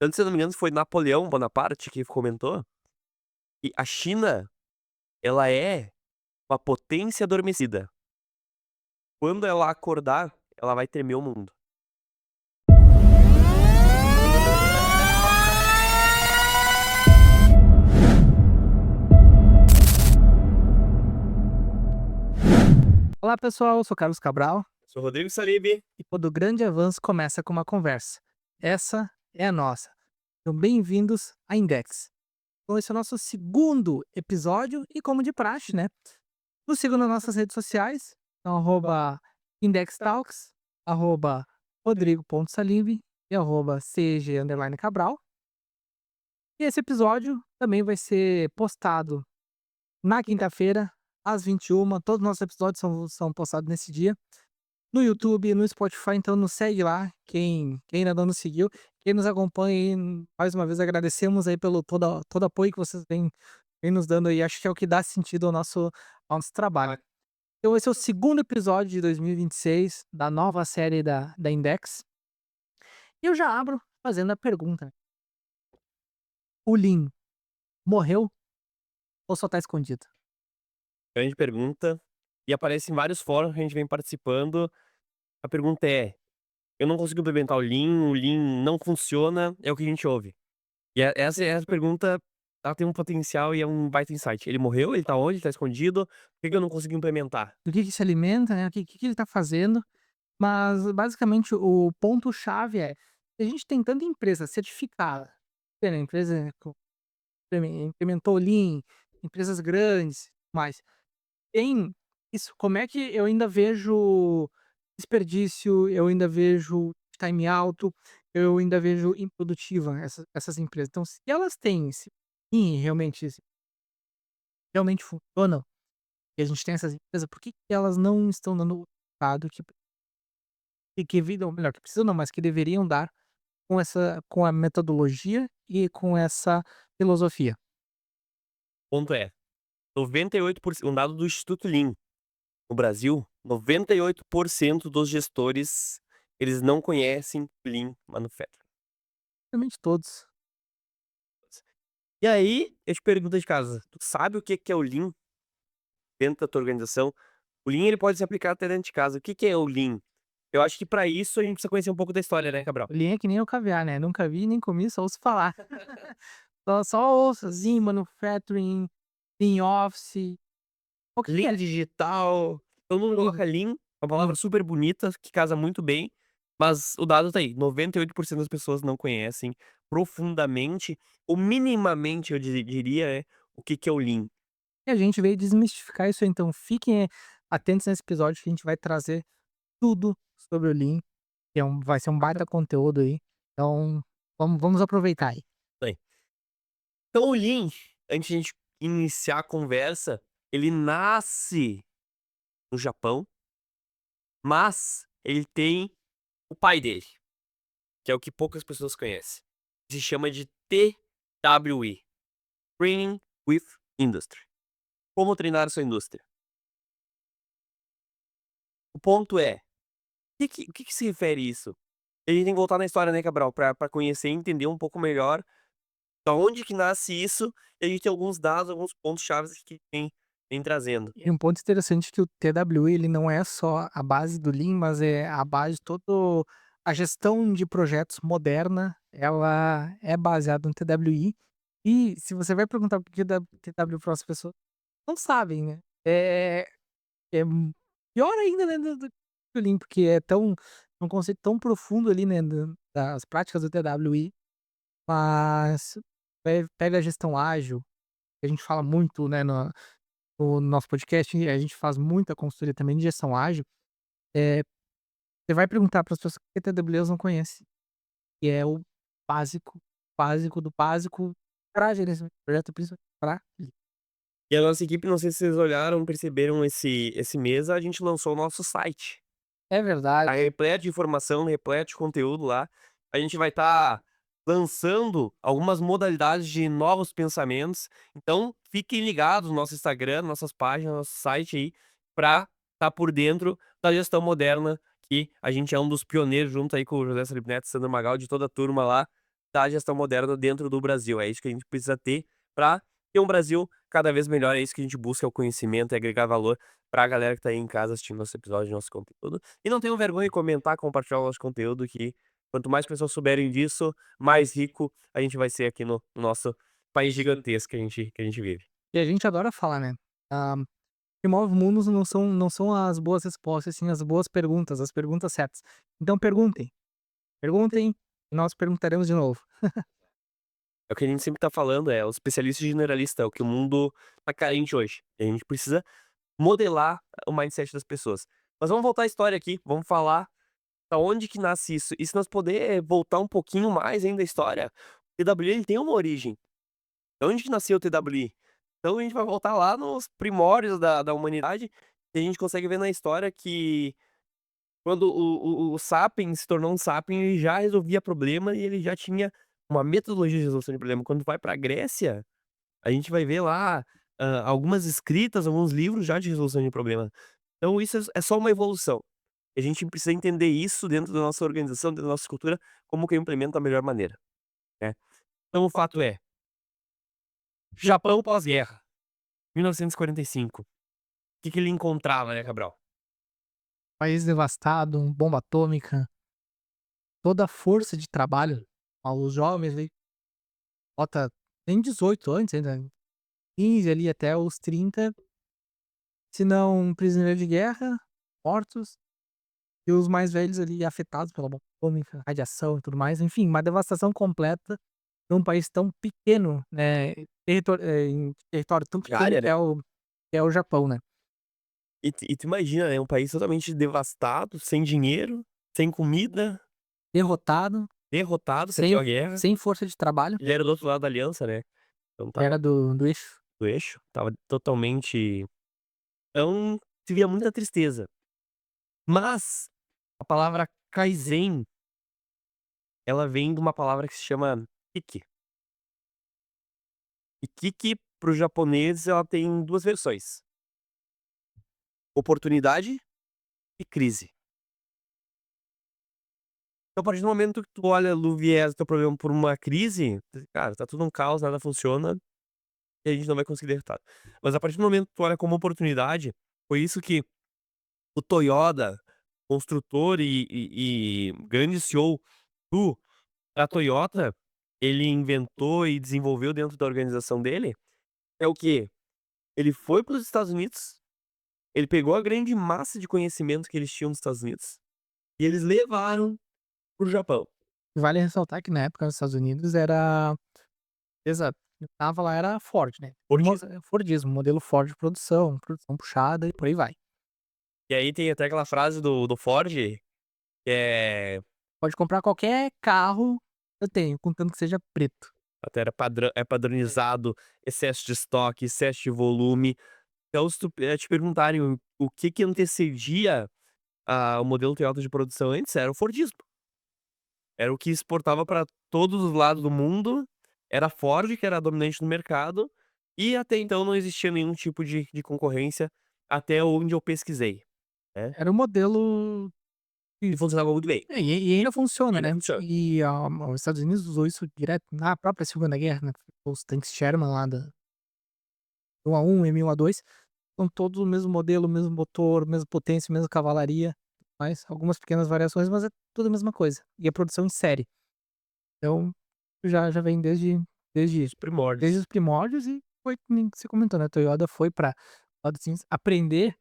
Tanto se eu não me engano foi Napoleão Bonaparte que comentou, que a China, ela é uma potência adormecida. Quando ela acordar, ela vai tremer o mundo. Olá pessoal, eu sou Carlos Cabral Sou Rodrigo Salib. e todo grande avanço começa com uma conversa. Essa é a nossa. Então, bem-vindos à Index. Então, esse é o nosso segundo episódio e, como de praxe, né? Nos sigam nas nossas redes sociais, então, @IndexTalks, @Rodrigo.Salib e @CG_Cabral. E esse episódio também vai ser postado na quinta-feira, às 21h. Todos os nossos episódios são postados nesse dia. No YouTube, no Spotify, então nos segue lá, quem ainda não nos seguiu. Quem nos acompanha aí, mais uma vez agradecemos aí pelo todo apoio que vocês vêm nos dando aí, acho que é o que dá sentido ao nosso trabalho. Então esse é o segundo episódio de 2026 da nova série da Index, e eu já abro fazendo a pergunta: o Lean morreu ou só tá escondido? Grande pergunta. E aparece em vários fóruns que a gente vem participando. A pergunta é: eu não consigo implementar o Lean não funciona, é o que a gente ouve. E essa pergunta, ela tem um potencial e é um baita insight. Ele morreu? Ele tá onde? Ele tá escondido? Por que que eu não consigo implementar? Do que se alimenta, né, o que ele tá fazendo? Mas basicamente o ponto chave é: a gente tem tanta empresa certificada, né, empresa implementou Lean, empresas grandes, mas tem isso, como é que eu ainda vejo desperdício, eu ainda vejo time alto, eu ainda vejo improdutiva essas empresas. Então, se elas têm esse Lean realmente funcionam, e a gente tem essas empresas, por que que elas não estão dando o resultado que ou melhor, que precisam não, mas que deveriam dar com a metodologia e com essa filosofia? Ponto é, 98%, um dado do Instituto Lean, no Brasil, 98% dos gestores, eles não conhecem Lean Manufacturing. Realmente todos. E aí, eu te pergunto de casa, tu sabe o que que é o Lean dentro da tua organização? O Lean, ele pode ser aplicado até dentro de casa. O que que é o Lean? Eu acho que para isso a gente precisa conhecer um pouco da história, né, Cabral? O Lean é que nem o caviar, né, nunca vi nem comi, só ouço falar. Só ouço, assim, manufacturing, Lean Office, o que que Lean é? digital, todo mundo coloca Lean, uma palavra super bonita, que casa muito bem, mas o dado tá aí, 98% das pessoas não conhecem profundamente ou minimamente, eu diria, o que que é o Lean. E a gente veio desmistificar isso aí, então fiquem atentos nesse episódio que a gente vai trazer tudo sobre o Lean, que vai ser um baita conteúdo aí, então vamos aproveitar aí. Bem, então o Lean, antes de a gente iniciar a conversa, ele nasce no Japão, mas ele tem o pai dele, que é o que poucas pessoas conhecem. Se chama de TWE, Training with Industry. Como treinar a sua indústria? O ponto é, o que que se refere isso? A gente tem que voltar na história, né, Cabral, pra conhecer e entender um pouco melhor da onde que nasce isso, e a gente tem alguns dados, alguns pontos chaves que vem trazendo. E um ponto interessante é que o TWE ele não é só a base do Lean, mas é a base de todo a gestão de projetos moderna, ela é baseada no TWE, e se você vai perguntar por que da TW para as pessoas, não sabem, né. Pior ainda, né, do que o Lean, porque é um conceito tão profundo ali, né, das práticas do TWE, mas pega a gestão ágil, que a gente fala muito, né, no nosso podcast, a gente faz muita consultoria também de gestão ágil. eh, Você vai perguntar para as pessoas o que é TWE, elas não conhecem, que é o básico, básico do básico para gerenciamento de projeto, principalmente pra Lean. E a nossa equipe, não sei se vocês olharam, perceberam esse mês, a gente lançou o nosso site. É Tá verdade. repleto de informação, repleto de conteúdo lá. A gente vai estar lançando algumas modalidades de novos pensamentos, então fiquem ligados no nosso Instagram, nossas páginas, nosso site aí, pra estar por dentro da gestão moderna, que a gente é um dos pioneiros junto aí com o José Salib Neto, Sandro Magal, de toda a turma lá. da gestão moderna dentro do Brasil. É isso que a gente precisa ter para ter um Brasil cada vez melhor. É isso que a gente busca, é o conhecimento, é agregar valor pra galera que tá aí em casa assistindo nosso episódio, nosso conteúdo. E não tenham vergonha de comentar, compartilhar o nosso conteúdo, que quanto mais pessoas souberem disso, mais rico a gente vai ser aqui no nosso país gigantesco que a gente vive. E a gente adora falar, né, ah, o que move mundos não são as boas respostas, sim as boas perguntas, as perguntas certas. Então perguntem, perguntem e nós perguntaremos de novo. É o que a gente sempre tá falando, é o especialista generalista, é o que o mundo tá carente hoje. E a gente precisa modelar o mindset das pessoas. Mas vamos voltar à história aqui, vamos falar da onde que nasce isso. E se nós poder voltar um pouquinho mais ainda a história, o TWI ele tem uma origem. De onde que nasceu o TWI? Então a gente vai voltar lá nos primórdios da humanidade, e a gente consegue ver na história que quando o Sapiens se tornou um Sapiens, ele já resolvia problema e ele já tinha uma metodologia de resolução de problema. Quando vai pra Grécia, a gente vai ver lá, algumas escritas, alguns livros já de resolução de problema. Então isso é só uma evolução. E a gente precisa entender isso dentro da nossa organização, dentro da nossa cultura, como que eu implemento da melhor maneira, né. Então o fato é, Japão pós-guerra, 1945. O que que ele encontrava, né, Cabral? País devastado, bomba atômica, toda a força de trabalho aos jovens ali, bota nem 18 antes ainda, 15 ali até os 30, se não prisioneiros de guerra, mortos, e os mais velhos ali afetados pela bomba atômica, radiação e tudo mais, enfim, uma devastação completa num país tão pequeno, né, em território tão pequeno Diária, né. que é o Japão, né. E tu imagina, né, um país totalmente devastado, sem dinheiro, sem comida, Derrotado, derrotado, sem perdeu a guerra. sem força de trabalho, Ele era do outro lado da aliança, né, então tava era do eixo. do eixo, tava totalmente então, se via muita tristeza. Mas, a palavra Kaizen, ela vem de uma palavra que se chama Kiki. E Kiki, para o japonês, ela tem 2 versões: oportunidade e crise. Então, a partir do momento que tu olha no viés do teu problema por uma crise, cara, tá tudo um caos, nada funciona e a gente não vai conseguir dar resultado. Mas a partir do momento que tu olha como oportunidade, foi isso que o Toyota, construtor e grande CEO da Toyota, ele inventou e desenvolveu dentro da organização dele, é o quê? Ele foi para os Estados Unidos, ele pegou a grande massa de conhecimento que eles tinham nos Estados Unidos, e eles levaram para o Japão. Vale ressaltar que na época nos Estados Unidos era exato, estava lá era Ford, né, Fordismo. Fordismo, modelo Ford de produção, produção puxada e por aí vai. E aí tem até aquela frase do Ford, que é Pode comprar qualquer carro, eu tenho, contanto que seja preto. até era padronizado, excesso de estoque, excesso de volume. Então se tu, te perguntarem o que que antecedia o modelo Toyota de produção antes, era o Fordismo. Era o que exportava para todos os lados do mundo, era a Ford que era a dominante no mercado, e até então não existia nenhum tipo de concorrência, até onde eu pesquisei, né. Era o modelo E funcionava muito bem. e ainda funciona, E ainda né. funciona. E, os Estados Unidos usou isso direto na própria Segunda Guerra, né, os tanques Sherman lá da 1 M1A2, são todos o mesmo modelo, mesmo motor, mesma potência, mesma cavalaria, mas algumas pequenas variações, mas é tudo a mesma coisa, e a produção em série. Então, já vem desde Os primórdios. desde os primórdios e foi que nem você comentou, né, a Toyota foi pra lado assim, aprender,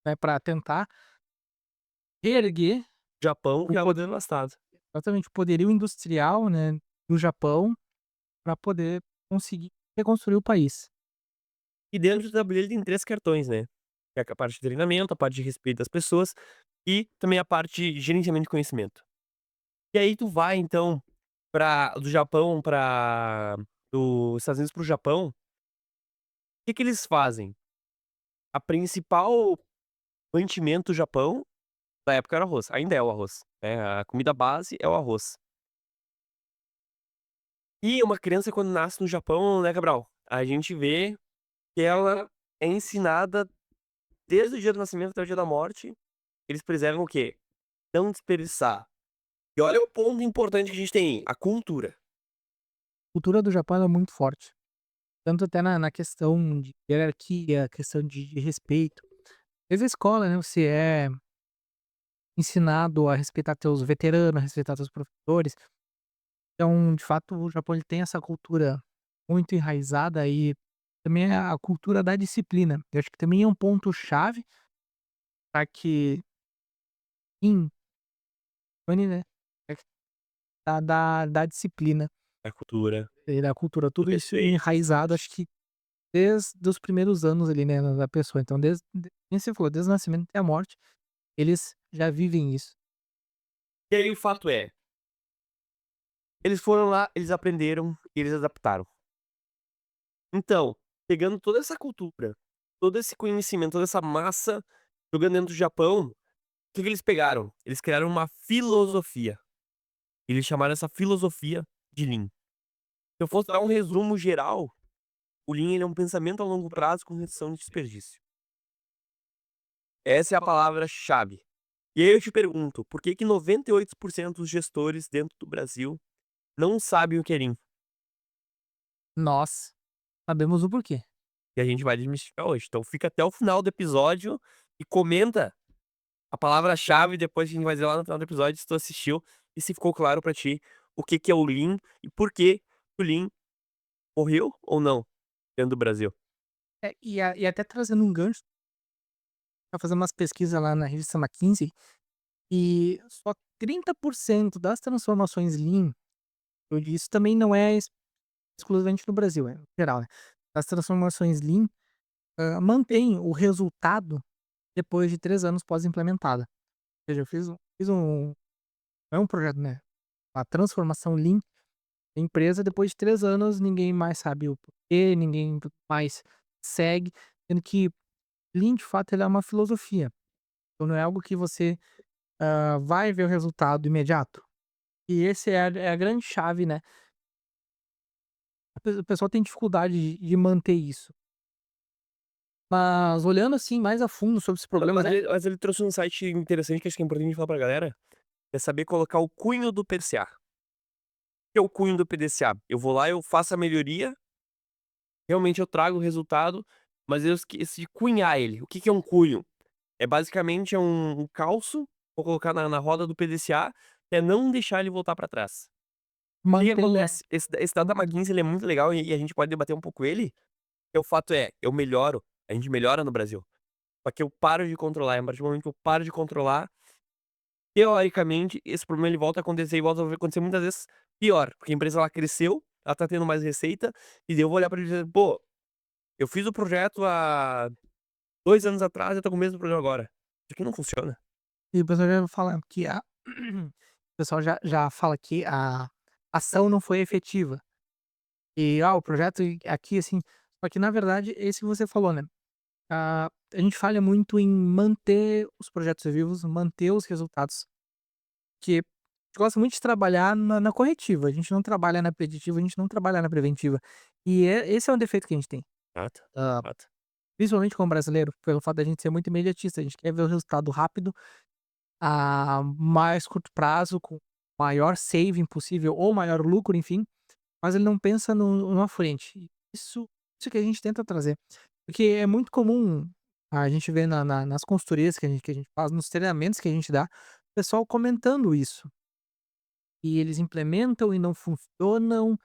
né, pra tentar reerguer Japão o que estava po devastado. exatamente, o poderio industrial, né, do Japão pra poder conseguir reconstruir o país. E dentro do tabuleiro tem 3 cartões, né, que é a parte de treinamento, a parte de respeito das pessoas, e também a parte de gerenciamento de conhecimento. E aí tu vai então do Japão para dos Estados Unidos para o Japão, o que que eles fazem? A principal mantimento do Japão, na época era o arroz, ainda é o arroz, né, a comida base é o arroz. E uma criança quando nasce no Japão, né, Gabriel, a gente vê que ela é ensinada desde o dia do nascimento até o dia da morte, eles preservam o quê? Não desperdiçar, E olha o ponto importante que a gente tem, a cultura. A cultura do Japão ela é muito forte, tanto até na questão de hierarquia, questão de respeito. Desde a escola, né, você é ensinado a respeitar teus veteranos, a respeitar teus professores. Então, de fato, o Japão ele tem essa cultura muito enraizada e também a cultura da disciplina. Eu acho que também é um ponto chave para que em né, é da disciplina A cultura, e da cultura, do tudo isso respeito, enraizado, acho que desde os primeiros anos ali, né, da pessoa. Então nem você falou, desde o nascimento até a morte, eles já vivem isso. e aí o fato é, eles foram lá, eles aprenderam e eles adaptaram. Então, pegando toda essa cultura, todo esse conhecimento, toda essa massa, jogando dentro do Japão, o que que eles pegaram? Eles criaram uma filosofia. Eles chamaram essa filosofia de Lean. Se eu fosse dar um resumo geral, o Lean ele é um pensamento a longo prazo com redução de desperdício. Essa é a palavra-chave. E aí eu te pergunto, por que que 98% dos gestores dentro do Brasil não sabem o que é Lean? Nós sabemos o porquê. E a gente vai desmistificar hoje. Então fica até o final do episódio e comenta a palavra-chave, depois a gente vai dizer lá no final do episódio se tu assistiu e se ficou claro pra ti o que que é o Lean e por que o Lean morreu ou não dentro do Brasil. E até trazendo um gancho, pra fazer umas pesquisas lá na revista McKinsey, e só 30% das transformações Lean, isso também não é exclusivamente no Brasil, é geral, né. As transformações Lean, mantém o resultado depois de 3 anos pós-implementada. Ou seja, eu fiz um não é um projeto, né, uma transformação Lean da empresa, depois de 3 anos ninguém mais sabe o porquê, ninguém mais segue, sendo que Lean de fato ele é uma filosofia, então não é algo que você, vai ver o resultado imediato. E esse é a grande chave, né. O pessoal tem dificuldade de manter isso. Mas olhando, assim, mais a fundo sobre esse problema, Mas né. ele trouxe um insight interessante que acho que é importante falar pra galera, é saber colocar o cunho do PDCA. O que é o cunho do PDCA? Eu vou lá, eu faço a melhoria, realmente eu trago o resultado, mas eu esqueci de cunhar ele. O que que é um cunho? É basicamente um calço, vou colocar na roda do PDCA, que é não deixar ele voltar pra trás. O que que Mantém, né. acontece? Esse dado da McKinsey ele é muito legal e a gente pode debater um pouco ele, que o fato é, eu melhoro, a gente melhora no Brasil, só que eu paro de controlar, e a partir do momento que eu paro de controlar, teoricamente, esse problema ele volta a acontecer e volta a acontecer muitas vezes pior, porque a empresa ela cresceu, ela tá tendo mais receita, e daí eu vou olhar pra ele e dizer: "Pô, eu fiz o projeto há 2 anos atrás, eu tô com o mesmo problema agora". Isso aqui não funciona. E o pessoal já fala que a o pessoal já fala que a ação não foi efetiva. E, o projeto aqui, assim só que na verdade esse que você falou, né, a gente falha muito em manter os projetos vivos, manter os resultados, que a gente gosta muito de trabalhar na corretiva, a gente não trabalha na preditiva, a gente não trabalha na preventiva. E esse é um defeito que a gente tem. Exato, Hã, exato. Principalmente como brasileiro, pelo fato da gente ser muito imediatista, a gente quer ver o resultado rápido, a mais curto prazo, com maior saving possível ou maior lucro, enfim, mas ele não pensa no à frente. Isso que a gente tenta trazer. Porque é muito comum a gente ver nas consultorias que a gente faz, nos treinamentos que a gente dá, o pessoal comentando isso. E eles implementam e não funcionam,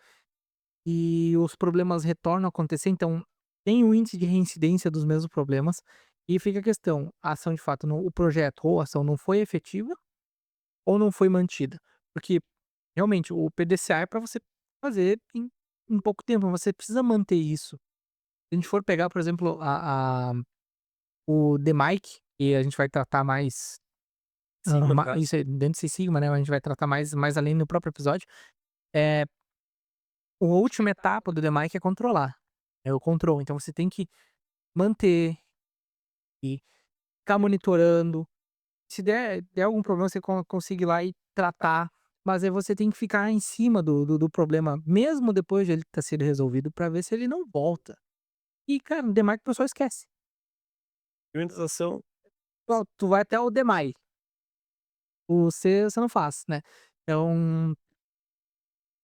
e os problemas retornam a acontecer, então tem o índice de reincidência dos mesmos problemas, e fica a questão, a ação de fato não o projeto ou a ação não foi efetiva ou não foi mantida. Porque realmente o PDCA é para você fazer em pouco tempo, mas você precisa manter isso. Se a gente for pegar, por exemplo, o DMAIC, e a gente vai tratar mais, Sigma, no isso caso. aí dentro de Six Sigma, né, a gente vai tratar mais além no próprio episódio. É a última etapa do DMAIC é controlar, é o control, então você tem que manter e ficar monitorando. Se der algum problema, você consiga ir lá e tratar, mas aí você tem que ficar em cima do problema, mesmo depois de ele ter sido resolvido, pra ver se ele não volta. E, cara, no DMAIC o pessoal esquece. Implementação, Tu vai até o DMAI, o C você não faz, né. Então,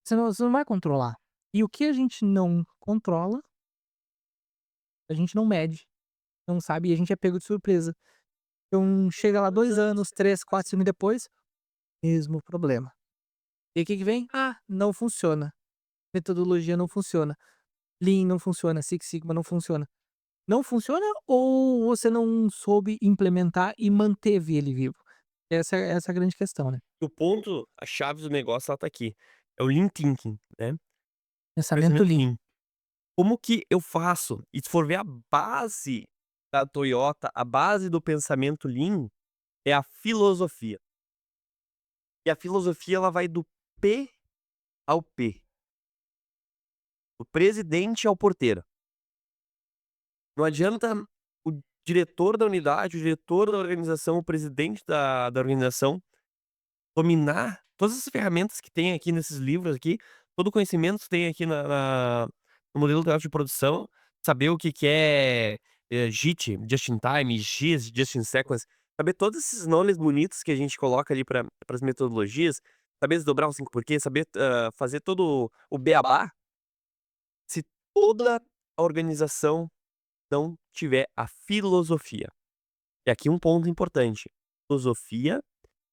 você não vai controlar. E o que a gente não controla, a gente não mede, não sabe e a gente é pego de surpresa. Então chega lá 2 anos, 3, 4, 5 depois, mesmo problema. E o que que vem? "Ah, não funciona, metodologia não funciona, Lean não funciona, Six Sigma não funciona". Não funciona ou você não soube implementar e manteve ele vivo? Essa é a grande questão, né. O ponto, a chave do negócio ela tá aqui, é o lean thinking, né, Pensamento pensamento Lean. lean. Como que eu faço? E se for ver a base da Toyota, a base do pensamento lean é a filosofia. E a filosofia ela vai do P ao P, do presidente ao porteiro. Não adianta o diretor da unidade, o diretor da organização, o presidente da organização dominar todas as ferramentas que tem aqui nesses livros aqui, todo o conhecimento que tem aqui no modelo teórico de produção, saber o que que é, JIT, Just in Time, X, Just in Sequence, saber todos esses nomes bonitos que a gente coloca ali para as metodologias, saber desdobrar um 5 porquê, saber, fazer todo o beabá, se toda a organização não tiver a filosofia. E aqui um ponto importante, filosofia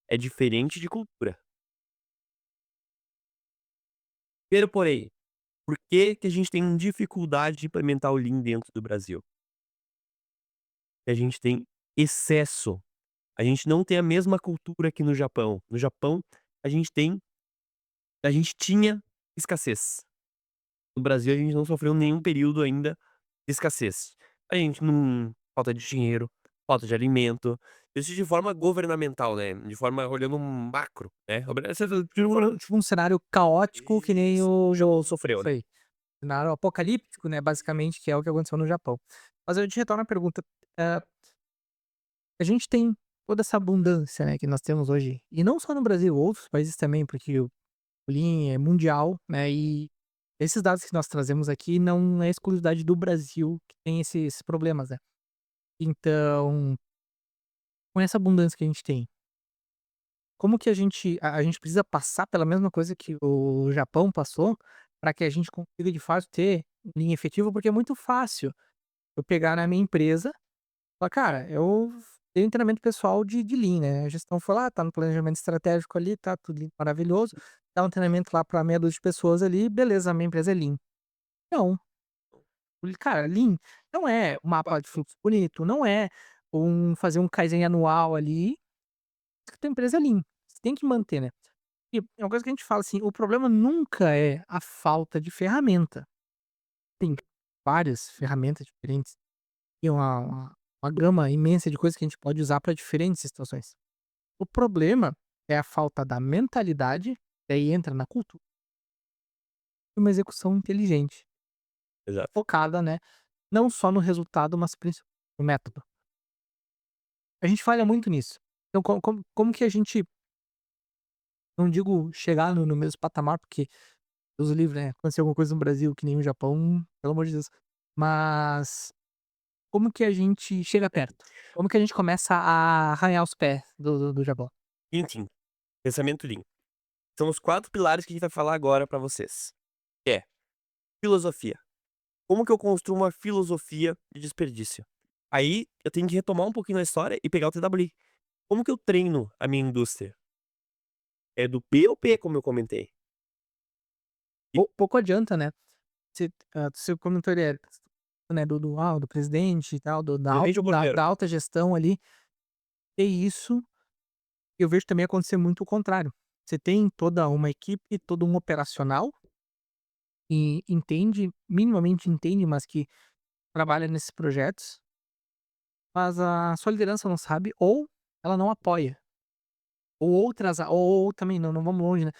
é diferente de cultura. Primeiro porém, por que que a gente tem dificuldade de implementar o Lean dentro do Brasil? Que a gente tem excesso, a gente não tem a mesma cultura que no Japão. No Japão, a gente tem a gente tinha escassez. No Brasil, a gente não sofreu nenhum período ainda de escassez. A gente não falta de dinheiro, falta de alimento, isso de forma governamental, né, de forma olhando um macro, né. Tipo um cenário caótico que nem o Japão sofreu, isso né. aí, cenário apocalíptico, né, basicamente, que é o que aconteceu no Japão. Mas eu te retorno a pergunta, hã, a gente tem toda essa abundância, né, que nós temos hoje, e não só no Brasil, outros países também, porque o Lean é mundial, né, e esses dados que nós trazemos aqui não é exclusividade do Brasil que tem esses problemas, né. Então, com essa abundância que a gente tem, como que a gente precisa passar pela mesma coisa que o Japão passou, para que a gente consiga de fato ter linha efetiva, porque é muito fácil eu pegar na minha empresa e falar: "Cara, eu tenho treinamento pessoal de Lean", né, a gestão foi lá, tá no planejamento estratégico ali, tá tudo lindo, maravilhoso, dá um treinamento lá para meia dúzia de pessoas ali, beleza, a minha empresa é Lean. Não, cara, Lean não é um mapa de fluxo bonito, não é fazer um Kaizen anual ali, que a tua empresa é Lean, você tem que manter, né. E é uma coisa que a gente fala assim, o problema nunca é a falta de ferramenta. Tem várias ferramentas diferentes e uma gama imensa de coisas que a gente pode usar para diferentes situações. O problema é a falta da mentalidade, daí entra na cultura, e uma execução inteligente, Exato. focada, né, não só no resultado, mas principalmente no método. A gente falha muito nisso. Então como que a gente, não digo chegar no mesmo patamar, porque Deus o livre, né, acontecer alguma coisa no Brasil que nem no Japão, pelo amor de Deus. Mas como que a gente chega perto? Como que a gente começa a arranhar os pés do Japão? Thinking, pensamento Lean. São os 4 pilares que a gente vai falar agora para vocês, que é filosofia. Como que eu construo uma filosofia de desperdício? Aí, eu tenho que retomar um pouquinho da história e pegar o TWI. Como que eu treino a minha indústria? É do P ao P, como eu comentei. E Pouco adianta, né, você comentou ali, né, do presidente e tal, do da al presidente ou da porteiro? da alta gestão ali, ter isso, eu vejo também acontecer muito o contrário. Você tem toda uma equipe, todo um operacional, e entende, minimamente entende, mas que trabalha nesses projetos, mas a sua liderança não sabe ou ela não apoia, ou outras ou também não vamos longe, né.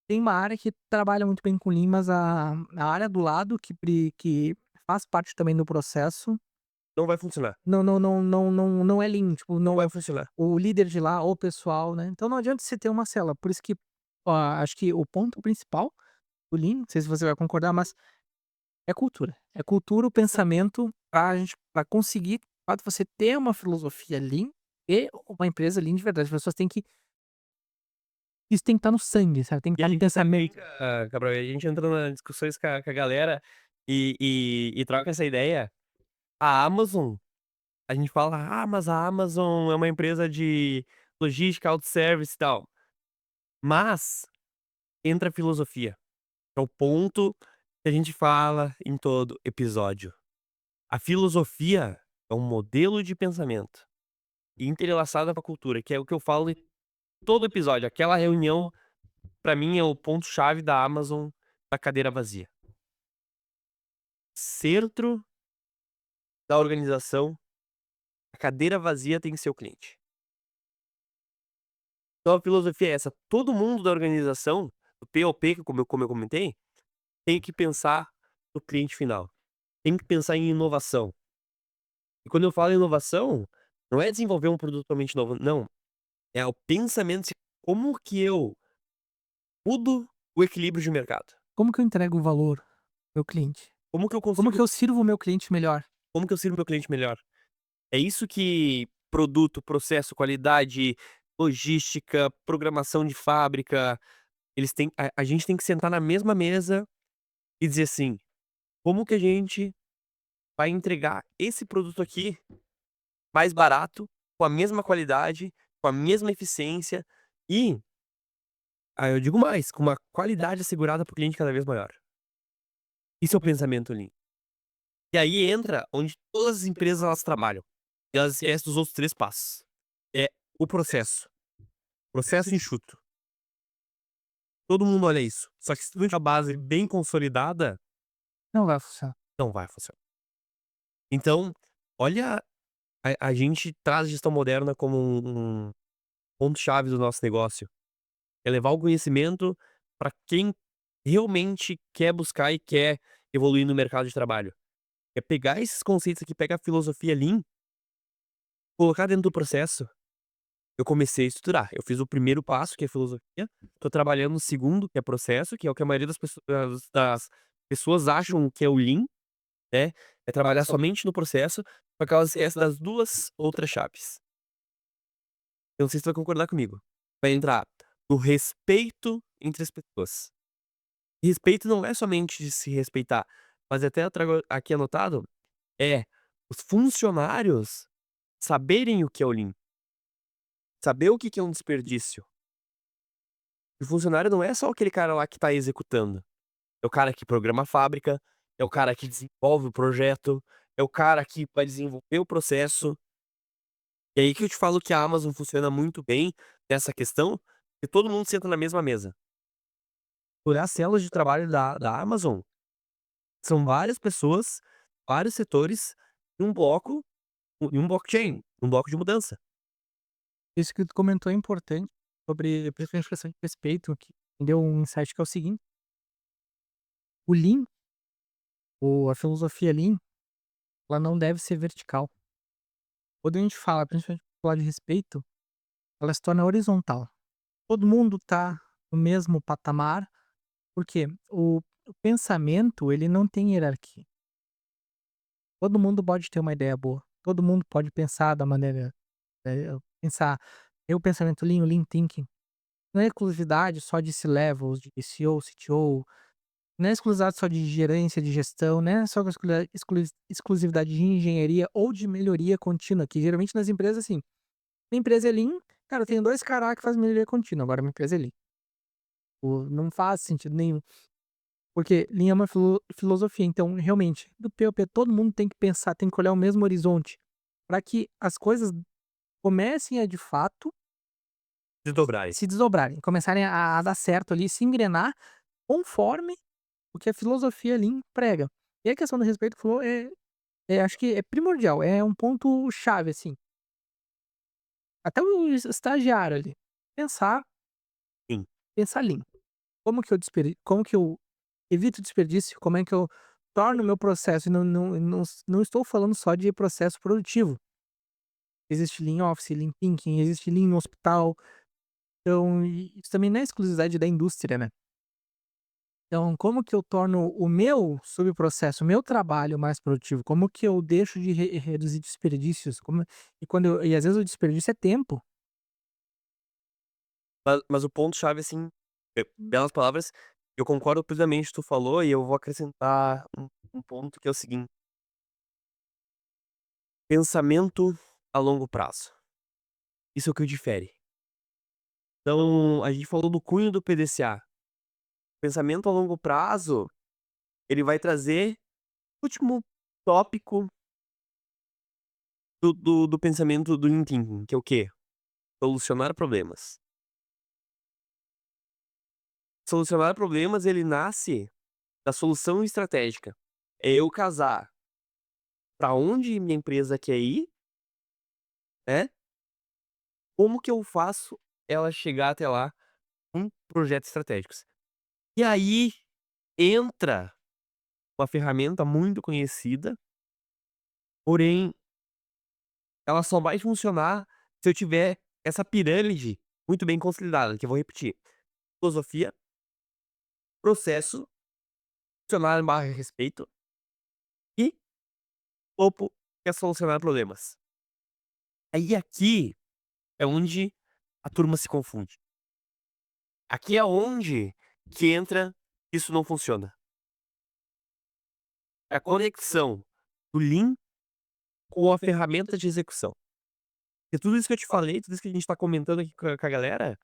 Tem uma área que trabalha muito bem com Lean, mas a área do lado que faz parte também do processo, Não vai funcionar, não é Lean, tipo, não não vai funcionar. o líder de lá ou o pessoal, né, então não adianta você ter uma célula, por isso que, acho que o ponto principal do Lean, não sei se você vai concordar, mas é cultura, o pensamento pra conseguir, de fato, você ter uma filosofia Lean e uma empresa Lean de verdade, as pessoas têm que Isso tem que estar no sangue, sabe, tem que E a estar no gente também, pensamento. Gabriel, e a gente entra nas discussões com a galera e troca essa ideia. A Amazon, a gente fala: "Ah, mas a Amazon é uma empresa de logística, autosservice e tal". Mas entra a filosofia, é o ponto que a gente fala em todo episódio. A filosofia é um modelo de pensamento entrelaçada com a cultura, que é o que eu falo em todo episódio. Aquela reunião, pra mim, é o ponto-chave da Amazon da cadeira vazia. Centro da organização, a cadeira vazia tem que ser o cliente. Então a filosofia é essa, todo mundo da organização, do POP, que como eu comentei, tem que pensar no cliente final, tem que pensar em inovação. E quando eu falo em inovação, não é desenvolver um produto totalmente novo, não, é o pensamento de como que eu mudo o equilíbrio de mercado, Como que eu entrego o valor ao meu cliente? como que eu Como que consigo eu sirvo o meu cliente melhor? como que eu sirvo meu cliente melhor. É isso que produto, processo, qualidade, logística, programação de fábrica, eles têm a gente tem que sentar na mesma mesa e dizer assim: "Como que a gente vai entregar esse produto aqui mais barato, com a mesma qualidade, com a mesma eficiência e, eu digo mais, com uma qualidade assegurada para o cliente cada vez maior". Isso é o pensamento Lean. E aí entra onde todas as empresas elas trabalham, e elas esquecem dos outros 3 passos. É o processo, processo enxuto. Todo mundo olha isso, só que se tu não tiver a base bem consolidada, Não vai funcionar. não vai funcionar. Então, olha, a gente traz a gestão moderna como um ponto-chave do nosso negócio, é levar o conhecimento para quem realmente quer buscar e quer evoluir no mercado de trabalho. É pegar esses conceitos aqui, pegar a filosofia Lean, colocar dentro do processo. Eu comecei a estruturar, eu fiz o primeiro passo, que é filosofia, tô trabalhando no segundo, que é processo, que é o que a maioria das pessoas acham que é o Lean, né, é trabalhar somente no processo, só que elas esquecem das 2 outras chaves. Eu não sei se tu vai concordar comigo. Vai entrar no respeito entre as pessoas. Respeito não é somente de se respeitar, mas até eu trago aqui anotado, é os funcionários saberem o que é o Lean, saber o que que é um desperdício. O funcionário não é só aquele cara lá que tá executando, é o cara que programa a fábrica, é o cara que desenvolve o projeto, é o cara que vai desenvolver o processo. E aí que eu te falo que a Amazon funciona muito bem nessa questão, que todo mundo senta na mesma mesa. Olhar as células de trabalho da Amazon, são várias pessoas, vários setores, em um bloco, em um blockchain, um bloco de mudança. Isso que tu comentou é importante, sobre principalmente questão de respeito, que me deu um insight que é o seguinte: o Lean, ou a filosofia Lean, ela não deve ser vertical. Quando a gente fala, principalmente falar de respeito, ela se torna horizontal. Todo mundo tá no mesmo patamar, porque o pensamento, ele não tem hierarquia. Todo mundo pode ter uma ideia boa, todo mundo pode pensar da maneira, pensar. O pensamento Lean, o Lean Thinking, não é exclusividade só de C-levels, de CEO, CTO, não é exclusividade só de gerência, de gestão, não é só exclusividade de engenharia ou de melhoria contínua, que geralmente nas empresas, assim, minha empresa é Lean, cara, eu tenho 2 caras que fazem melhoria contínua, agora minha empresa é Lean. Não faz sentido nenhum, porque Lean é uma filosofia, então realmente, do POP todo mundo tem que pensar, tem que olhar o mesmo horizonte, para que as coisas comecem a de fato Desdobrar. se desdobrarem, começarem a dar certo ali, se engrenar conforme o que a filosofia Lean prega. E a questão do respeito que falou acho que é primordial, é um ponto chave, assim. Até o estagiário ali, pensar Sim. pensar Lean. Como que eu evito desperdício, como é que eu torno o meu processo, e não estou falando só de processo produtivo. Existe Lean Office, Lean Thinking, existe Lean no hospital, então isso também não é exclusividade da indústria, né. Então, como que eu torno o meu subprocesso, o meu trabalho mais produtivo? Como que eu deixo de reduzir desperdícios? E às vezes o desperdício é tempo. Mas o ponto-chave, assim, belas palavras, eu concordo plenamente com o que tu falou e eu vou acrescentar um ponto que é o seguinte: pensamento a longo prazo. Isso é o que o difere. Então, a gente falou do cunho do PDCA. Pensamento a longo prazo, ele vai trazer o último tópico do pensamento do Lean Thinking, que é o quê? Solucionar problemas. Solucionar problemas, ele nasce da solução estratégica. É eu casar para onde minha empresa quer ir, né, como que eu faço ela chegar até lá com projetos estratégicos. E aí entra uma ferramenta muito conhecida, porém ela só vai funcionar se eu tiver essa pirâmide muito bem consolidada, que eu vou repetir: filosofia, processo, funcionário/respeito e topo, que é solucionar problemas. Aí aqui é onde a turma se confunde. Aqui é onde que entra isso não funciona. É a conexão do Lean com a ferramenta de execução. E tudo isso que eu te falei, tudo isso que a gente tá comentando aqui com a galera,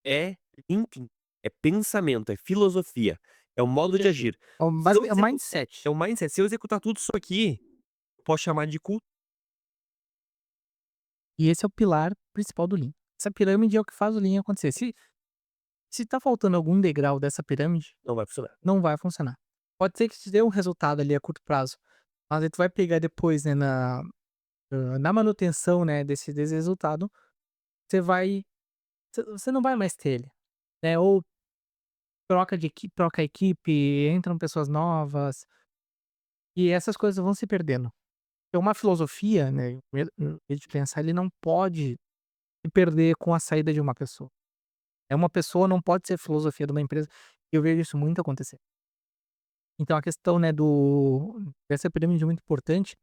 é thinking, é pensamento, é filosofia, é o modo de agir. Se eu É o execu mindset. É o mindset. Se eu executar tudo isso aqui, eu posso chamar de culto, E esse é o pilar principal do Lean. Essa pirâmide é o que faz o Lean acontecer. Se tá faltando algum degrau dessa pirâmide, não vai funcionar. não vai funcionar. Pode ser que te dê um resultado ali a curto prazo, mas aí tu vai pegar depois, né, na manutenção, né, desse resultado, você vai você não vai mais ter ele, né, ou troca a equipe, entram pessoas novas, e essas coisas vão se perdendo. É uma filosofia, né, o jeito de pensar, ele não pode se perder com a saída de uma pessoa. É uma pessoa não pode ser filosofia de uma empresa, eu vejo isso muito acontecer. Então a questão, né, dessa pirâmide é muito importante,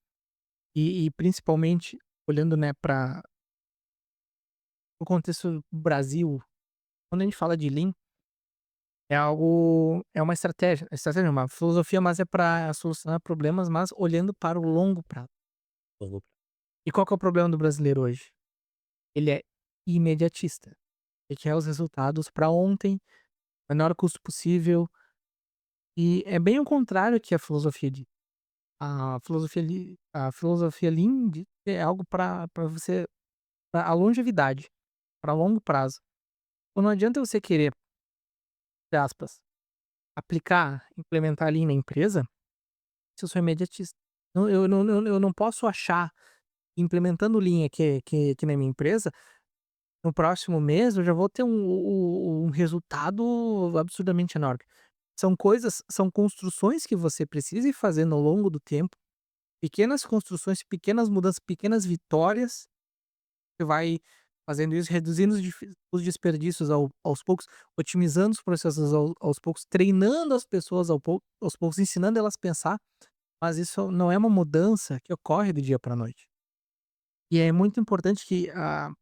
e principalmente olhando, né, para o contexto Brasil, quando a gente fala de Lean, é uma estratégia, uma filosofia, mas é para solucionar problemas, mas olhando para o longo prazo. Vamos E qual que é o problema do brasileiro hoje? Ele é imediatista. Ele quer os resultados para ontem, menor custo possível, e é bem o contrário que a filosofia diz. A filosofia Lean é algo para você, pra a longevidade, para longo prazo. Então não adianta você querer, entre aspas, aplicar, implementar Lean na empresa, se eu sou imediatista. Eu não posso achar, implementando Lean aqui na minha empresa, no próximo mês eu já vou ter um resultado absurdamente enorme. São construções que você precisa ir fazendo ao longo do tempo, pequenas construções, pequenas mudanças, pequenas vitórias. Você vai fazendo isso, reduzindo os desperdícios aos poucos, otimizando os processos aos poucos, treinando as pessoas aos poucos, ensinando elas a pensar, mas isso não é uma mudança que ocorre do dia para a noite. E é muito importante que a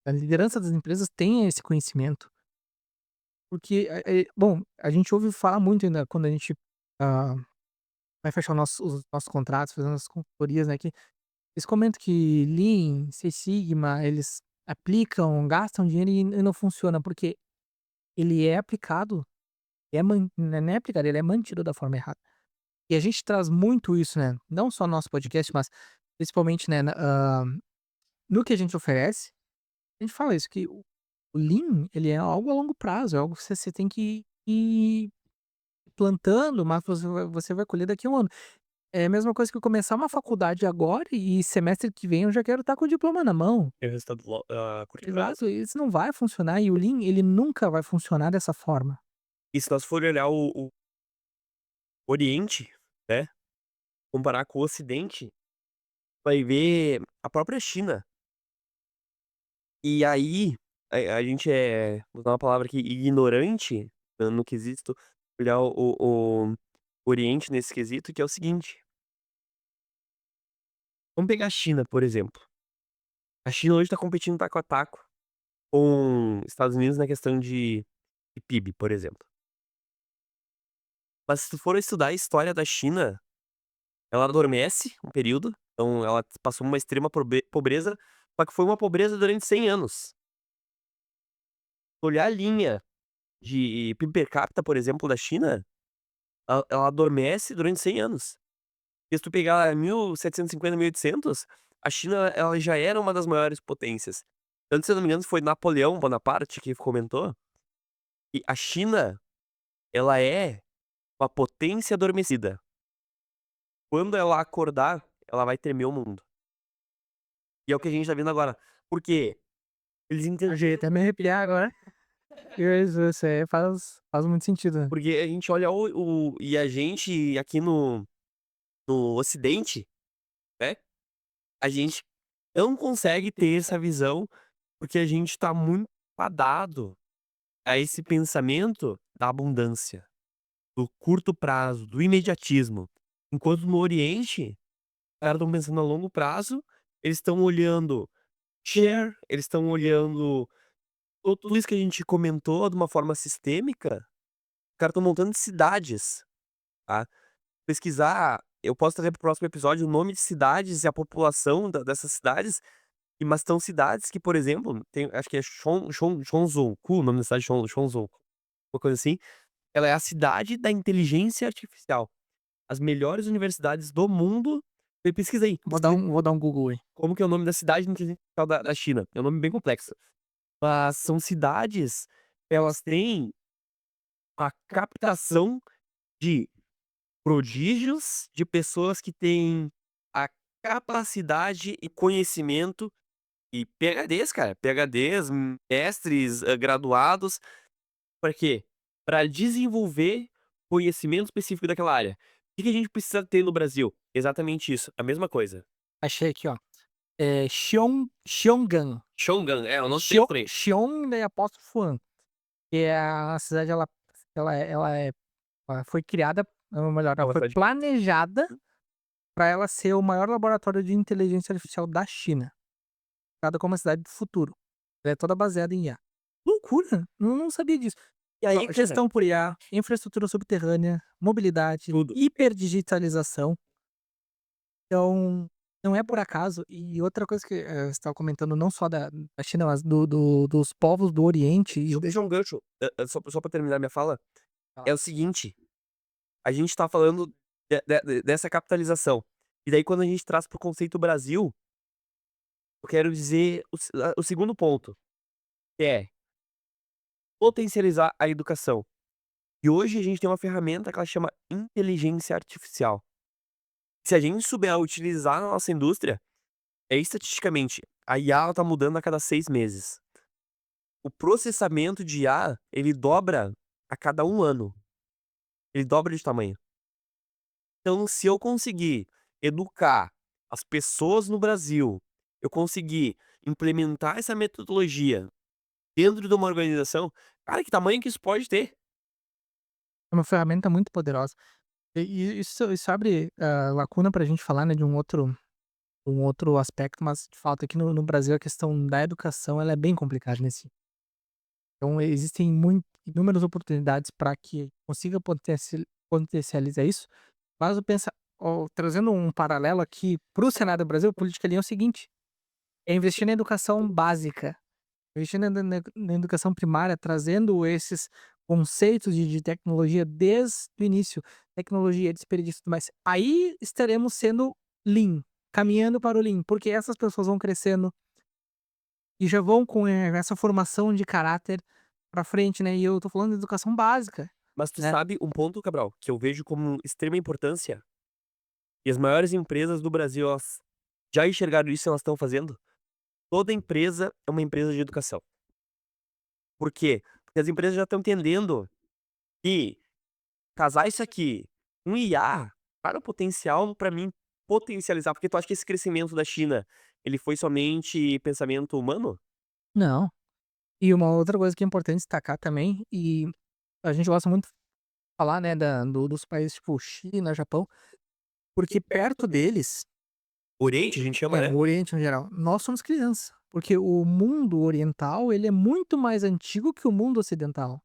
liderança das empresas tenha esse conhecimento, porque, bom, a gente ouve falar muito ainda quando a gente, ah, vai fechar os nossos contratos, fazer nossas consultorias, né, que eles comentam que Lean, Six Sigma, eles aplicam, gastam dinheiro e não funciona, porque ele é aplicado, não é aplicado, ele é mantido da forma errada. E a gente traz muito isso, né, não só no nosso podcast, mas principalmente, né, no que a gente oferece, a gente fala isso, que o Lean, ele é algo a longo prazo, é algo que você tem que ir plantando, mas você vai colher daqui a 1 ano. É a mesma coisa que eu começar uma faculdade agora e semestre que vem eu já quero estar com o diploma na mão. ter resultado a curto prazo. Exato, isso não vai funcionar e o Lean, ele nunca vai funcionar dessa forma. E se nós for olhar o Oriente, né, comparar com o Ocidente, vai ver a própria China. E aí, a gente vou usar uma palavra aqui, ignorante, no quesito olhar o Oriente nesse quesito, que é o seguinte: vamos pegar a China, por exemplo. A China hoje tá competindo taco a taco com Estados Unidos na questão de PIB, por exemplo. Mas se tu for estudar a história da China, ela adormece um período, então ela passou uma extrema pobreza, só que foi uma pobreza durante 100 anos. Olhar a linha de PIB per capita, por exemplo, da China, ela adormece durante 100 anos. E se tu pegar 1750, 1800, a China ela já era uma das maiores potências. Tanto, se eu não me engano, foi Napoleão Bonaparte que comentou, e a China, ela é uma potência adormecida. Quando ela acordar, ela vai tremer o mundo. E é o que a gente tá vendo agora. Por quê? Eles Achei entenderam, até me arrepiar agora. Isso aí faz muito sentido, né. porque a gente olha e a gente aqui no ocidente, né, a gente não consegue ter essa visão, porque a gente tá muito fadado a esse pensamento da abundância, do curto prazo, do imediatismo. Enquanto no Oriente, os caras estão pensando a longo prazo, eles estão olhando share, eles estão olhando tudo isso que a gente comentou de uma forma sistêmica, os caras estão montando cidades, tá. Pesquisar, eu posso trazer para o próximo episódio o nome de cidades e a população dessas cidades, mas são cidades que, por exemplo, tem, acho que é Chonzhoukou, o nome da cidade, Chonzhoukou, uma coisa assim. Ela é a cidade da inteligência artificial. As melhores universidades do mundo, pesquisa aí, Vou dar um Google aí. como que é o nome da cidade da inteligência artificial da China. É um nome bem complexo. Mas são cidades, elas têm a captação de prodígios, de pessoas que têm a capacidade e conhecimento, e PhDs, cara, PhDs, mestres, graduados, para quê? Para desenvolver conhecimento específico daquela área. O que a gente precisa ter no Brasil? Exatamente isso, a mesma coisa. Achei aqui, ó. Xiong'an. Shogun, é, eu não sei por aí. Xiong, daí apóstrofo An, que é a cidade, ela foi criada, ou melhor, É ela uma foi cidade. planejada para ela ser o maior laboratório de inteligência artificial da China, criada como a cidade do futuro. Ela é toda baseada em IA. Loucura! Não sabia disso. E aí, Não, gestão por IA, infraestrutura subterrânea, mobilidade, tudo. hiperdigitalização. Então, não é por acaso. E outra coisa que, você estava comentando, não só da China, mas dos povos do Oriente e o Deixa um gancho, só pra terminar minha fala, Tá. é o seguinte, a gente tá falando dessa capitalização, e daí quando a gente traz para o conceito Brasil, eu quero dizer o segundo ponto, que é potencializar a educação. E hoje a gente tem uma ferramenta que ela chama inteligência artificial. Se a gente souber a utilizar na nossa indústria, estatisticamente, a IA ela tá mudando a cada 6 meses. O processamento de IA, ele dobra a cada 1 ano. Ele dobra de tamanho. Então, se eu conseguir educar as pessoas no Brasil, eu conseguir implementar essa metodologia dentro de uma organização, cara, que tamanho que isso pode ter? é uma ferramenta muito poderosa. Isso abre, lacuna pra gente falar, né, de um outro aspecto, mas de fato aqui no Brasil a questão da educação ela é bem complicada nesse. Então existem inúmeras oportunidades para que consiga potencializar isso, mas eu penso, trazendo um paralelo aqui para o cenário do Brasil, a política ali é o seguinte: é investir na educação básica, investir na educação primária, trazendo esses conceitos de tecnologia desde o início, tecnologia, desperdício e tudo mais. Aí estaremos sendo Lean, caminhando para o Lean, porque essas pessoas vão crescendo e já vão com, essa formação de caráter pra frente, né, e eu tô falando de educação básica, Mas tu né. sabe um ponto, Cabral, que eu vejo como extrema importância, e as maiores empresas do Brasil, elas já enxergaram isso e elas estão fazendo? Toda empresa é uma empresa de educação. Por quê? Porque as empresas já estão entendendo que casar isso aqui com IA, para o potencial para mim potencializar, porque tu acha que esse crescimento da China, ele foi somente pensamento humano? Não. E uma outra coisa que é importante destacar também, e a gente gosta muito de falar, né, dos países tipo China, Japão, porque perto deles, Oriente, a gente chama, né? o Oriente no geral, nós somos criança. Porque o mundo oriental, ele é muito mais antigo que o mundo ocidental.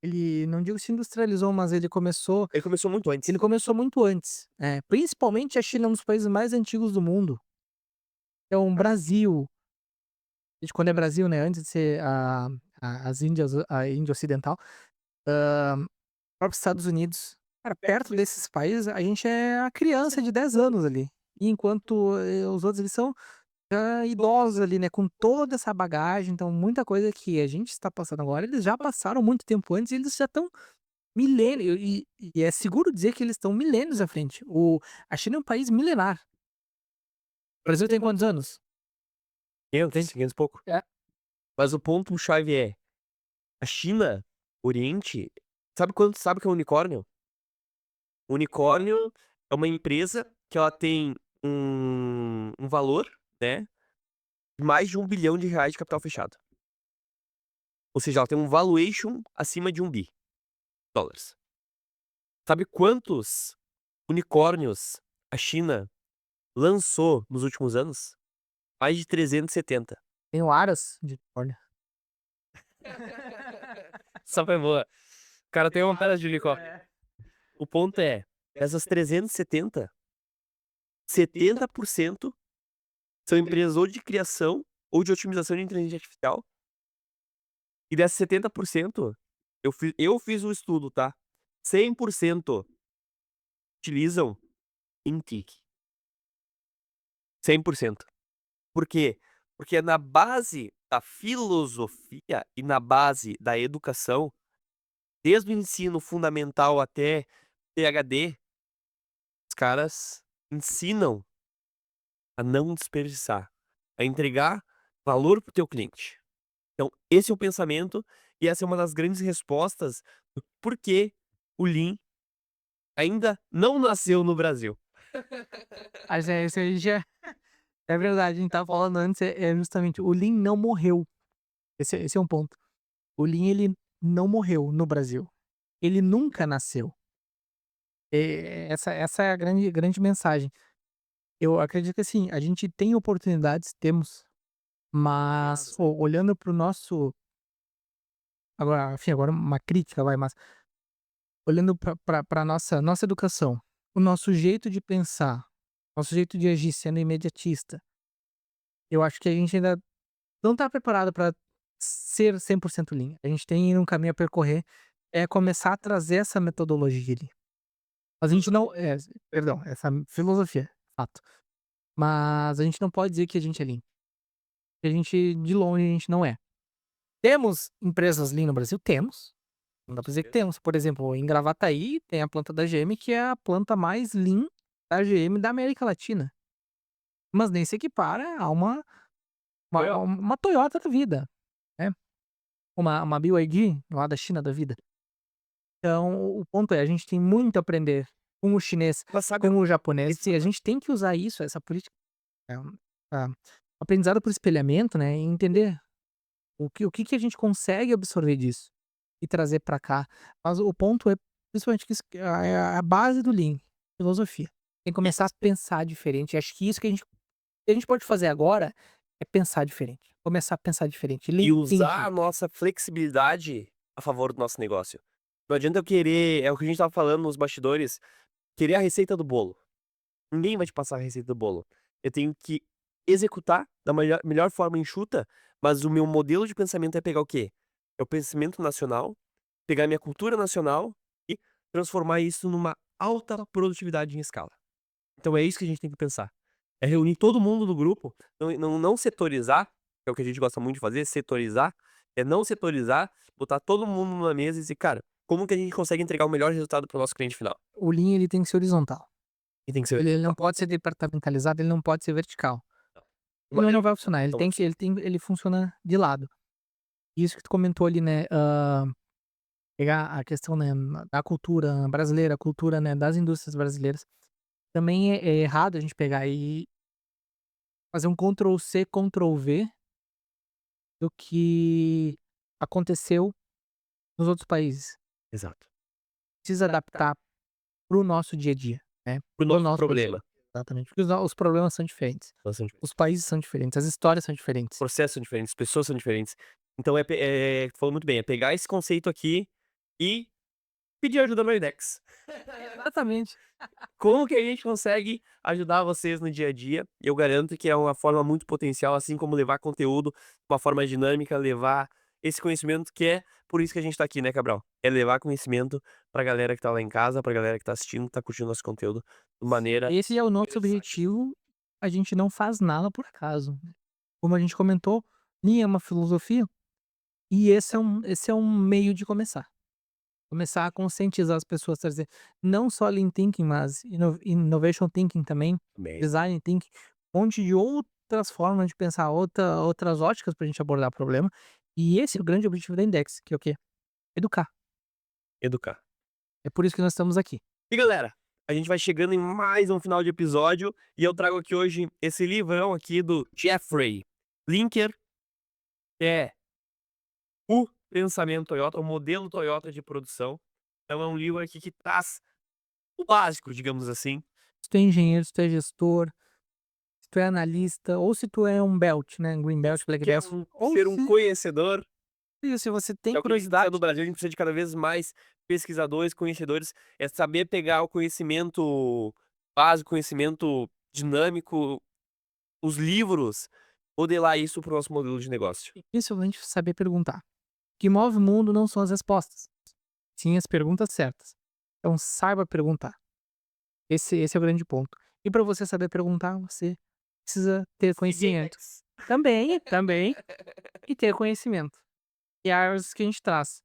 Ele, não digo se industrializou, mas Ele começou muito antes. ele começou muito antes. Principalmente a China é um dos países mais antigos do mundo. Então, Brasil, gente, quando é Brasil, né, antes de ser a Índia Ocidental, próprios Estados Unidos. Cara, perto desses países, a gente é a criança de 10 anos ali. E enquanto os outros, eles são já idosos ali, né, com toda essa bagagem. Então, muita coisa que a gente está passando agora, eles já passaram muito tempo antes e eles já estão milênios. E é seguro dizer que eles estão milênios à frente. A China é um país milenar. O Brasil tem quantos anos? 500 e pouco. É. Mas o ponto-chave é, a China, Oriente, sabe o que é um unicórnio? Unicórnio é uma empresa que ela tem um valor, né, de mais de R$ 1 bilhão de capital fechado. Ou seja, ela tem um valuation acima de US$ 1 bi. Sabe quantos unicórnios a China lançou nos últimos anos? Mais de 370. Tem o Aras de unicórnio. Só foi boa. O cara tem uma pedra de unicórnio. O ponto é, dessas 370, 70% são empresas ou de criação ou de otimização de inteligência artificial. E dessas 70%, eu fiz um estudo, tá? 100% utilizam Intic. 100%. Por quê? Porque é na base da filosofia e na base da educação, desde o ensino fundamental até PhD, os caras ensinam a não desperdiçar, a entregar valor para o teu cliente. Então, esse é o pensamento e essa é uma das grandes respostas do porquê o Lean ainda não nasceu no Brasil. Mas isso aí já é verdade. A gente tava falando antes, é justamente, o Lean não morreu. Esse é um ponto. O Lean, ele não morreu no Brasil. Ele nunca nasceu. Essa é a grande mensagem. Eu acredito que, assim, a gente tem oportunidades, temos, mas olhando para o nosso agora, enfim, agora uma crítica, vai, mas olhando para nossa educação, o nosso jeito de pensar, nosso jeito de agir sendo imediatista, eu acho que a gente ainda não tá preparado para ser 100% Lean. A gente tem um caminho a percorrer, é começar a trazer essa metodologia ali. Mas a gente não perdão, essa filosofia, fato. Mas a gente não pode dizer que a gente é Lean, que a gente, de longe, a gente não é. Temos empresas Lean no Brasil? Temos. Não dá pra dizer que temos. Por exemplo, em Gravataí tem a planta da GM, que é a planta mais Lean da GM da América Latina. Mas nem se equipara a uma Toyota da vida, né? Uma BYD lá da China da vida. Então, o ponto é, a gente tem muito a aprender com o chinês, Mas sabe, com o japonês, e a esse gente tem que usar isso, essa política, a aprendizado por espelhamento, né, e entender o que a gente consegue absorver disso e trazer pra cá. Mas o ponto é, principalmente, que isso é a base do Lean, filosofia. Tem que começar a pensar diferente. Acho que isso que a gente pode fazer agora é pensar diferente. Começar a pensar diferente. Lean e usar thinking. a nossa flexibilidade a favor do nosso negócio. Não adianta eu querer, é o que a gente estava falando nos bastidores, querer a receita do bolo. Ninguém vai te passar a receita do bolo. Eu tenho que executar da melhor forma enxuta, mas o meu modelo de pensamento é pegar o quê? É o pensamento nacional, pegar a minha cultura nacional e transformar isso numa alta produtividade em escala. Então é isso que a gente tem que pensar. É reunir todo mundo do grupo, não setorizar, que é o que a gente gosta muito de fazer, setorizar. É não setorizar, botar todo mundo numa mesa e dizer, cara, como que a gente consegue entregar o melhor resultado para o nosso cliente final? O Lean, ele tem que ser horizontal. E tem que ser. Ele não pode ser departamentalizado, ele não pode ser vertical. Uma- Senão não vai funcionar. Então, Ele funciona de lado. Isso que tu comentou ali, né, pegar a questão, né, da cultura brasileira, a cultura, né, das indústrias brasileiras. Também é errado a gente pegar e fazer um Ctrl C, Ctrl V do que aconteceu nos outros países. exato. Precisa adaptar para o nosso dia a dia, né, Pro para o nosso nosso problema. Exatamente, porque os problemas são diferentes, Bastante. os países são diferentes, as histórias são diferentes. Processos são diferentes, pessoas são diferentes. Então tu falou muito bem, é pegar esse conceito aqui e pedir ajuda no IDEX. Exatamente. Como que a gente consegue ajudar vocês no dia a dia? Eu garanto que é uma forma muito potencial, assim como levar conteúdo de uma forma dinâmica, levar esse conhecimento que é por isso que a gente tá aqui, né, Cabral? É levar conhecimento pra galera que tá lá em casa, pra galera que tá assistindo, tá curtindo nosso conteúdo de maneira Esse é o nosso versátil. objetivo, a gente não faz nada por acaso. Como a gente comentou, Lean é uma filosofia, e esse é um meio de começar. Começar a conscientizar as pessoas, trazer não só Lean Thinking, mas Innovation Thinking também, Bem, Design Thinking, um monte de outras formas de pensar, outras óticas pra gente abordar o problema, e esse é o grande objetivo da Index, que é o quê? Educar. educar. É por isso que nós estamos aqui. E galera, a gente vai chegando em mais um final de episódio e eu trago aqui hoje esse livrão aqui do Jeffrey Linker, que é o pensamento Toyota, o modelo Toyota de produção. Então é um livro aqui que traz o básico, digamos assim. Se tu é engenheiro, se tu é gestor, se tu é analista, ou se tu é um belt, né, green belt, black Que é belt, ou ser um conhecedor. se você tem É o que a gente precisa curiosidade. no Brasil, a gente precisa de cada vez mais pesquisadores, conhecedores. É saber pegar o conhecimento básico, conhecimento dinâmico, os livros, modelar isso para o nosso modelo de negócio. E principalmente saber perguntar. O que move o mundo não são as respostas, sim as perguntas certas. Então saiba perguntar. Esse é o grande ponto. E para você saber perguntar, você precisa ter conhecimento. Index. Também, e ter conhecimento. E é as que a gente traz.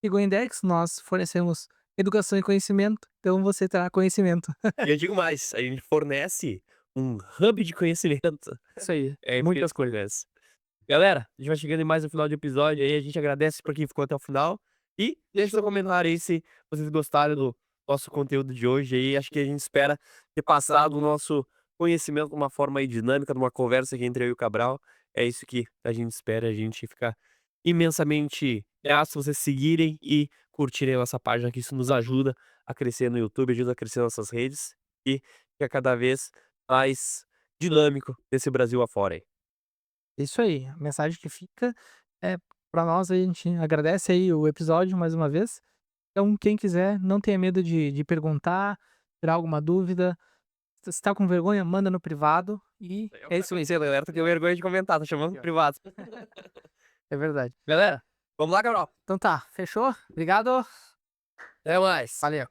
E o Index, nós fornecemos educação e conhecimento, então você terá conhecimento. E eu digo mais, a gente fornece um hub de conhecimento. Isso aí, É muitas muitas coisas. coisas. Galera, a gente vai chegando em mais um final de episódio aí, a gente agradece por quem ficou até o final. E deixa seu comentário aí se vocês gostaram do nosso conteúdo de hoje aí. Acho que a gente espera ter passado o nosso conhecimento de uma forma aí dinâmica, de uma conversa aqui entre eu e o Cabral. É isso que a gente espera, a gente fica imensamente grato se vocês seguirem e curtirem a nossa página, que isso nos ajuda a crescer no YouTube, ajuda a crescer nossas redes e fica cada vez mais dinâmico desse Brasil afora aí. Isso aí, a mensagem que fica é para nós, a gente agradece aí o episódio mais uma vez. Então, quem quiser, não tenha medo de perguntar, tirar alguma dúvida. Se tá com vergonha, manda no privado e é isso aí. A galera tá com vergonha de comentar, tá chamando no privado. É verdade. Galera, vamos lá, Cabral. Então tá, fechou? Obrigado. Até mais. Valeu.